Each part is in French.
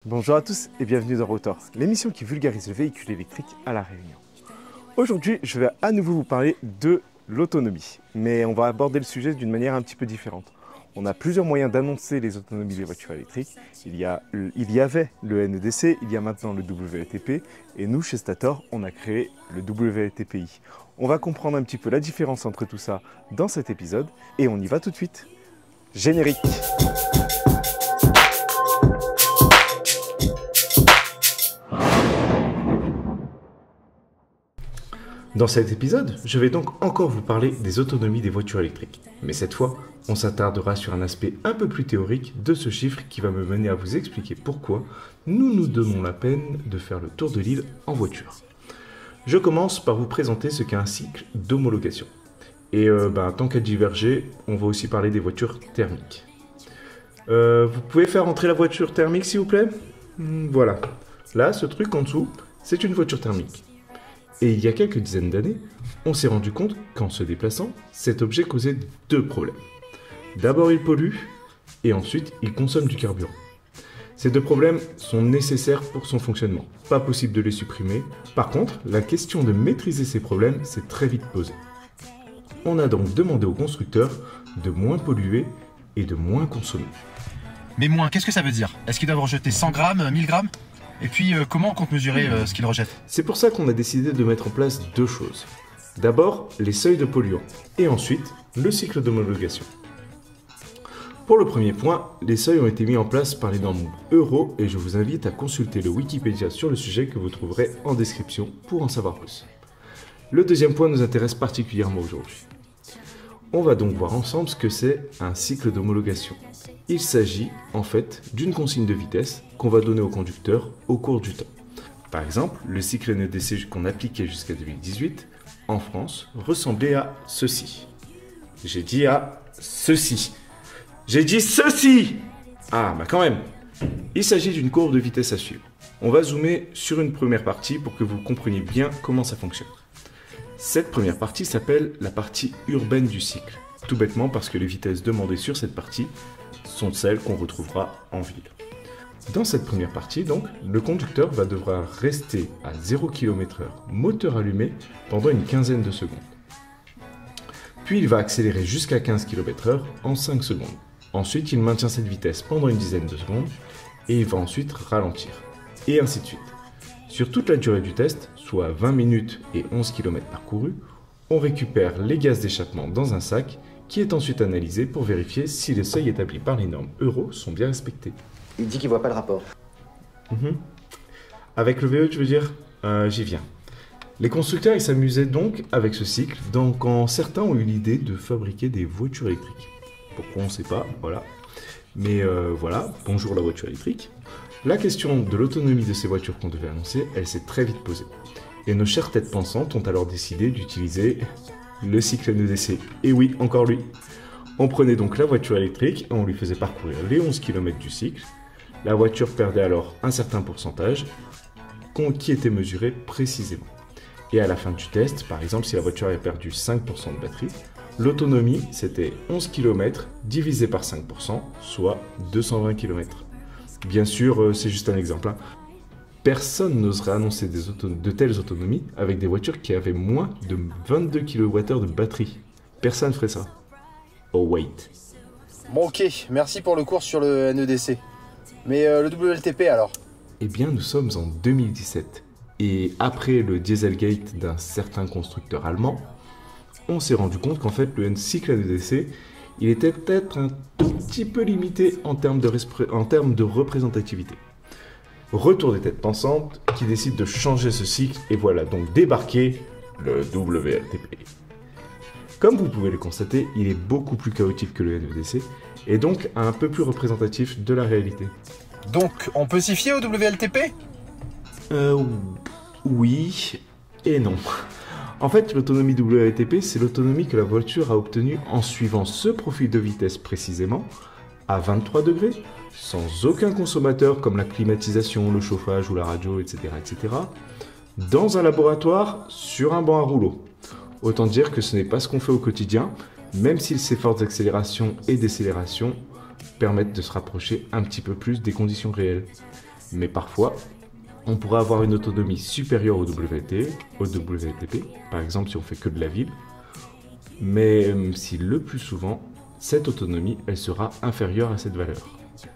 Bonjour à tous et bienvenue dans Rotor, l'émission qui vulgarise le véhicule électrique à La Réunion. Aujourd'hui, je vais à nouveau vous parler de l'autonomie, mais on va aborder le sujet d'une manière un petit peu différente. On a plusieurs moyens d'annoncer les autonomies des voitures électriques. Il y avait le NEDC, il y a maintenant le WLTP, et nous, chez Stator, on a créé le WLTPI. On va comprendre un petit peu la différence entre tout ça dans cet épisode, et on y va tout de suite. Générique! Dans cet épisode, je vais donc encore vous parler des autonomies des voitures électriques. Mais cette fois, on s'attardera sur un aspect un peu plus théorique de ce chiffre qui va me mener à vous expliquer pourquoi nous nous donnons la peine de faire le tour de l'île en voiture. Je commence par vous présenter ce qu'est un cycle d'homologation. Et tant qu'à diverger, on va aussi parler des voitures thermiques. Vous pouvez faire entrer la voiture thermique s'il vous plaît ? Voilà. Là, ce truc en dessous, c'est une voiture thermique. Et il y a quelques dizaines d'années, on s'est rendu compte qu'en se déplaçant, cet objet causait deux problèmes. D'abord, il pollue, et ensuite, il consomme du carburant. Ces deux problèmes sont nécessaires pour son fonctionnement. Pas possible de les supprimer. Par contre, la question de maîtriser ces problèmes s'est très vite posée. On a donc demandé aux constructeurs de moins polluer et de moins consommer. Mais moins, qu'est-ce que ça veut dire? Est-ce qu'ils doivent rejeter 100 grammes, 1000 grammes? Et puis, comment on compte mesurer ce qu'ils rejettent? C'est pour ça qu'on a décidé de mettre en place deux choses. D'abord, les seuils de polluants, et ensuite, le cycle d'homologation. Pour le premier point, les seuils ont été mis en place par les normes Euro, et je vous invite à consulter le Wikipédia sur le sujet que vous trouverez en description pour en savoir plus. Le deuxième point nous intéresse particulièrement aujourd'hui. On va donc voir ensemble ce que c'est un cycle d'homologation. Il s'agit en fait d'une consigne de vitesse qu'on va donner au conducteur au cours du temps. Par exemple, le cycle NEDC qu'on appliquait jusqu'à 2018 en France ressemblait à ceci. J'ai dit à ceci. J'ai dit ceci! Ah, bah quand même! Il s'agit d'une courbe de vitesse à suivre. On va zoomer sur une première partie pour que vous compreniez bien comment ça fonctionne. Cette première partie s'appelle la partie urbaine du cycle, tout bêtement parce que les vitesses demandées sur cette partie sont celles qu'on retrouvera en ville. Dans cette première partie, donc, le conducteur va devoir rester à 0 km/h, moteur allumé, pendant une quinzaine de secondes. Puis il va accélérer jusqu'à 15 km/h en 5 secondes. Ensuite, il maintient cette vitesse pendant une dizaine de secondes et il va ensuite ralentir. Et ainsi de suite. Sur toute la durée du test, soit 20 minutes et 11 km parcourus, on récupère les gaz d'échappement dans un sac qui est ensuite analysé pour vérifier si les seuils établis par les normes Euro sont bien respectés. Il dit qu'il voit pas le rapport. Avec le VE, tu veux dire? J'y viens. Les constructeurs ils s'amusaient donc avec ce cycle, quand certains ont eu l'idée de fabriquer des voitures électriques. Pourquoi on ne sait pas, voilà. Mais voilà, bonjour la voiture électrique. La question de l'autonomie de ces voitures qu'on devait annoncer, elle s'est très vite posée. Et nos chères têtes pensantes ont alors décidé d'utiliser le cycle NEDC. Et oui, encore lui. On prenait donc la voiture électrique et on lui faisait parcourir les 11 km du cycle. La voiture perdait alors un certain pourcentage qui était mesuré précisément. Et à la fin du test, par exemple, si la voiture avait perdu 5% de batterie, l'autonomie, c'était 11 km divisé par 5%, soit 220 km. Bien sûr, c'est juste un exemple. Personne n'oserait annoncer de telles autonomies avec des voitures qui avaient moins de 22 kWh de batterie. Personne ne ferait ça. Oh wait. Bon ok, merci pour le cours sur le NEDC. Mais le WLTP alors? Eh bien, nous sommes en 2017. Et après le Dieselgate d'un certain constructeur allemand, on s'est rendu compte qu'en fait, le cycle NEDC, il était peut-être un tout petit peu limité en termes de représentativité. Retour des têtes pensantes qui décident de changer ce cycle et voilà donc débarquer le WLTP. Comme vous pouvez le constater, il est beaucoup plus chaotique que le NEDC et donc un peu plus représentatif de la réalité. Donc on peut s'y fier au WLTP? Oui et non. En fait, l'autonomie WLTP, c'est l'autonomie que la voiture a obtenue en suivant ce profil de vitesse précisément, à 23 degrés, sans aucun consommateur comme la climatisation, le chauffage ou la radio, etc., etc., dans un laboratoire sur un banc à rouleau. Autant dire que ce n'est pas ce qu'on fait au quotidien, même si ces fortes accélérations et décélérations permettent de se rapprocher un petit peu plus des conditions réelles. Mais parfois, on pourrait avoir une autonomie supérieure au WLTP, par exemple si on fait que de la ville, mais si le plus souvent, cette autonomie, elle sera inférieure à cette valeur.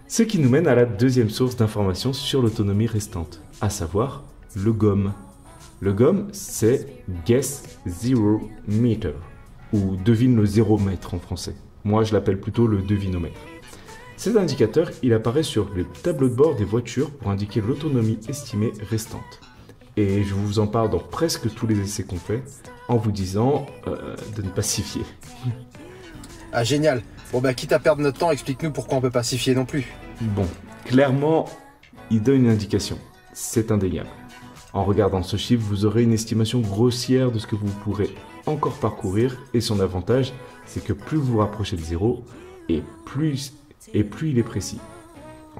Ce qui nous mène à la deuxième source d'information sur l'autonomie restante, à savoir le GOM. Le GOM, c'est Guess Zero Meter, ou devine le zéromètre en français. Moi, je l'appelle plutôt le devinomètre. Cet indicateur, il apparaît sur le tableau de bord des voitures pour indiquer l'autonomie estimée restante. Et je vous en parle dans presque tous les essais qu'on fait, en vous disant de ne pas s'y fier. Ah, génial. Bon, bah, quitte à perdre notre temps, explique-nous pourquoi on peut pas s'y fier non plus. Bon, clairement, il donne une indication. C'est indéniable. En regardant ce chiffre, vous aurez une estimation grossière de ce que vous pourrez encore parcourir, et son avantage, c'est que plus vous vous rapprochez de zéro, et plus il est précis.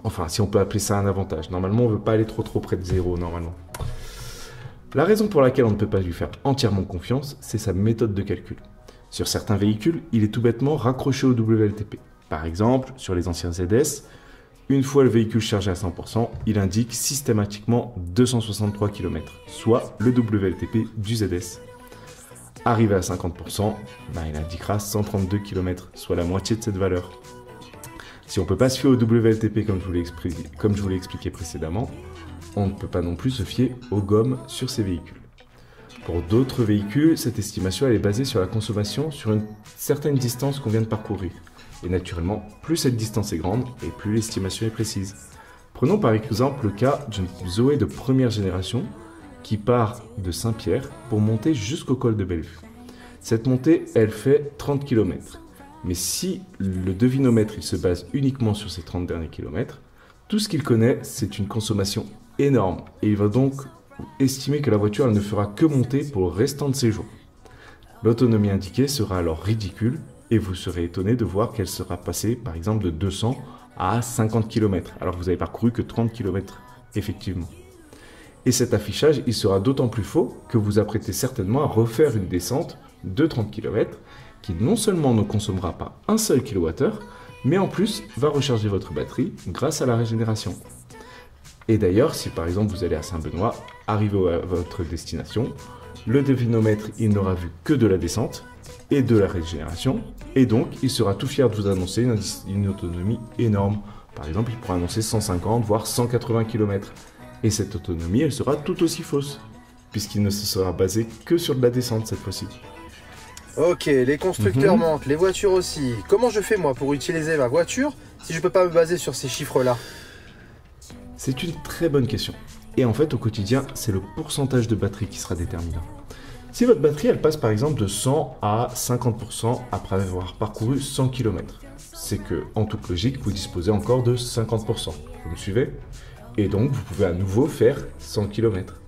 Enfin, si on peut appeler ça un avantage. Normalement, on ne veut pas aller trop près de zéro, normalement. La raison pour laquelle on ne peut pas lui faire entièrement confiance, c'est sa méthode de calcul. Sur certains véhicules, il est tout bêtement raccroché au WLTP. Par exemple, sur les anciens ZS, une fois le véhicule chargé à 100%, il indique systématiquement 263 km, soit le WLTP du ZS. Arrivé à 50%, il indiquera 132 km, soit la moitié de cette valeur. Si on ne peut pas se fier au WLTP comme je vous l'ai expliqué précédemment, on ne peut pas non plus se fier au GOM sur ces véhicules. Pour d'autres véhicules, cette estimation elle est basée sur la consommation sur une certaine distance qu'on vient de parcourir. Et naturellement, plus cette distance est grande et plus l'estimation est précise. Prenons par exemple le cas d'une Zoé de première génération qui part de Saint-Pierre pour monter jusqu'au col de Bellevue. Cette montée, elle fait 30 km. Mais si le devinomètre il se base uniquement sur ces 30 derniers kilomètres, tout ce qu'il connaît, c'est une consommation énorme. Et il va donc estimer que la voiture elle ne fera que monter pour le restant de ses jours. L'autonomie indiquée sera alors ridicule et vous serez étonné de voir qu'elle sera passée par exemple de 200 à 50 km, alors que vous avez parcouru que 30 km effectivement. Et cet affichage il sera d'autant plus faux que vous apprêtez certainement à refaire une descente de 30 km qui non seulement ne consommera pas un seul kWh, mais en plus va recharger votre batterie grâce à la régénération. Et d'ailleurs, si par exemple vous allez à Saint-Benoît, arrivé à votre destination, le devinomètre il n'aura vu que de la descente et de la régénération, et donc il sera tout fier de vous annoncer une autonomie énorme. Par exemple, il pourra annoncer 150 voire 180 km. Et cette autonomie, elle sera tout aussi fausse, puisqu'il ne se sera basé que sur de la descente cette fois-ci. Ok, les constructeurs mentent, les voitures aussi. Comment je fais moi pour utiliser ma voiture si je peux pas me baser sur ces chiffres-là? C'est une très bonne question. Et en fait, au quotidien, c'est le pourcentage de batterie qui sera déterminant. Si votre batterie, elle passe par exemple de 100 à 50% après avoir parcouru 100 km, c'est que, en toute logique, vous disposez encore de 50%. Vous me suivez? Et donc, vous pouvez à nouveau faire 100 km.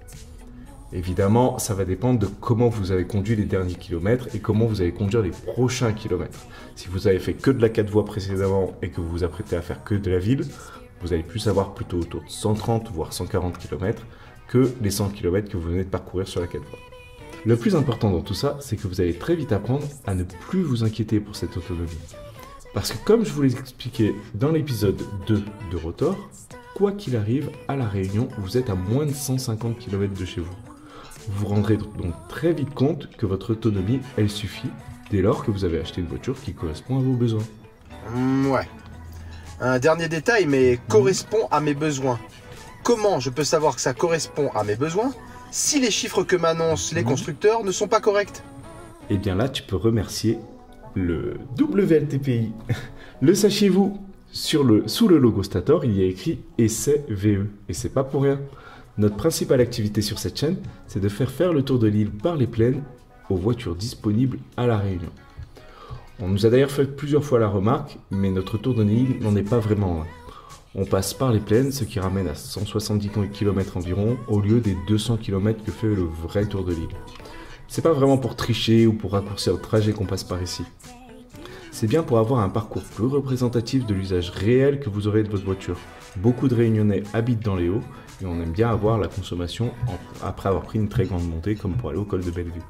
Évidemment, ça va dépendre de comment vous avez conduit les derniers kilomètres et comment vous allez conduire les prochains kilomètres. Si vous avez fait que de la 4 voies précédemment et que vous vous apprêtez à faire que de la ville, vous allez plus avoir plutôt autour de 130 voire 140 km que les 100 km que vous venez de parcourir sur la 4 voies. Le plus important dans tout ça, c'est que vous allez très vite apprendre à ne plus vous inquiéter pour cette autonomie. Parce que comme je vous l'ai expliqué dans l'épisode 2 de Rotor, quoi qu'il arrive, à La Réunion, vous êtes à moins de 150 km de chez vous. Vous vous rendrez donc très vite compte que votre autonomie, elle suffit dès lors que vous avez acheté une voiture qui correspond à vos besoins. Ouais. Un dernier détail, mais correspond à mes besoins. Comment je peux savoir que ça correspond à mes besoins si les chiffres que m'annoncent les constructeurs ne sont pas corrects? Eh bien là, tu peux remercier le WLTPI. Le sachiez-vous, sous le logo Stator, il y a écrit Essai VE. Et c'est pas pour rien. Notre principale activité sur cette chaîne, c'est de faire le tour de l'île par les plaines aux voitures disponibles à La Réunion. On nous a d'ailleurs fait plusieurs fois la remarque, mais notre tour de l'île n'en est pas vraiment un. On passe par les plaines, ce qui ramène à 170 km environ, au lieu des 200 km que fait le vrai tour de l'île. C'est pas vraiment pour tricher ou pour raccourcir le trajet qu'on passe par ici. C'est bien pour avoir un parcours plus représentatif de l'usage réel que vous aurez de votre voiture. Beaucoup de Réunionnais habitent dans les Hauts et on aime bien avoir la consommation après avoir pris une très grande montée comme pour aller au col de Bellevue.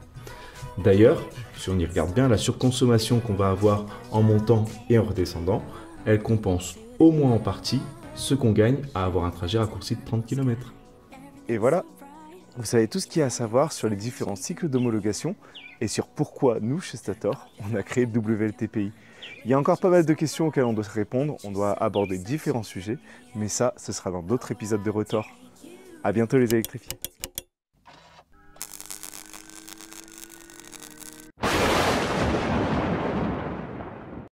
D'ailleurs, si on y regarde bien, la surconsommation qu'on va avoir en montant et en redescendant, elle compense au moins en partie ce qu'on gagne à avoir un trajet raccourci de 30 km. Et voilà, vous savez tout ce qu'il y a à savoir sur les différents cycles d'homologation et sur pourquoi nous, chez Stator, on a créé WLTPI. Il y a encore pas mal de questions auxquelles on doit répondre, on doit aborder différents sujets, mais ça, ce sera dans d'autres épisodes de Rotor. À bientôt les électrifiés.